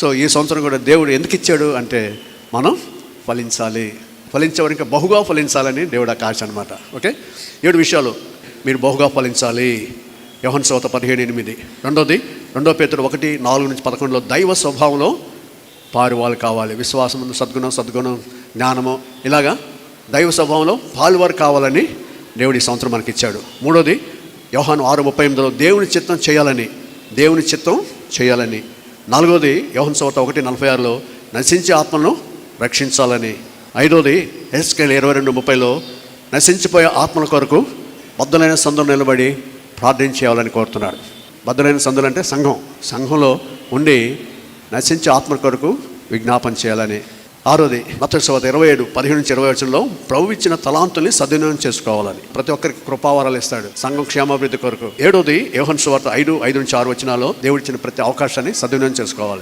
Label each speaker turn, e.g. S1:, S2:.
S1: So ఈ సంవత్సరం కూడా దేవుడు ఎందుకు ఇచ్చాడు అంటే మనం ఫలించాలి, ఫలించేవారు ఇంకా బహుగా ఫలించాలని దేవుడు ఆశ అనమాట. ఓకే, 7 విషయాలు మీరు బహుగా ఫలించాలి. యోహన్ సువార్త 17:8. రెండోది 2 పేతురు 1:4-11 దైవ స్వభావంలో పారువాళ్ళు కావాలి. విశ్వాసం, సద్గుణం, జ్ఞానము, ఇలాగా దైవ స్వభావంలో పాలువారు కావాలని దేవుడు ఈ సంవత్సరం మనకి ఇచ్చాడు. మూడోది యోహాను 6:38 దేవుని చిత్తం చేయాలని. నాలుగోది యోహాను సువార్త 1:46 నశించే ఆత్మను రక్షించాలని. ఐదోది ఎహెజ్కేలు 22:30 నశించిపోయే ఆత్మల కొరకు బద్దలైన సందులో నిలబడి ప్రార్థన చేయాలని కోరుతున్నాడు. బద్దలైన సందులు అంటే సంఘంలో ఉండి నశించే ఆత్మల కొరకు విజ్ఞాపన చేయాలని. ఆరోది మత్తయి సువార్త 27:15-20 ప్రభు ఇచ్చిన తలాంతుల్ని సద్వినియోగం చేసుకోవాలని. ప్రతి ఒక్కరికి కృపావరాలు ఇస్తాడు సంఘం క్షేమాభివృద్ధి కొరకు. 7వ యోహాను సువార్త 5:5-6 దేవుడిచ్చిన ప్రతి అవకాశాన్ని సద్వినియోగం చేసుకోవాలి.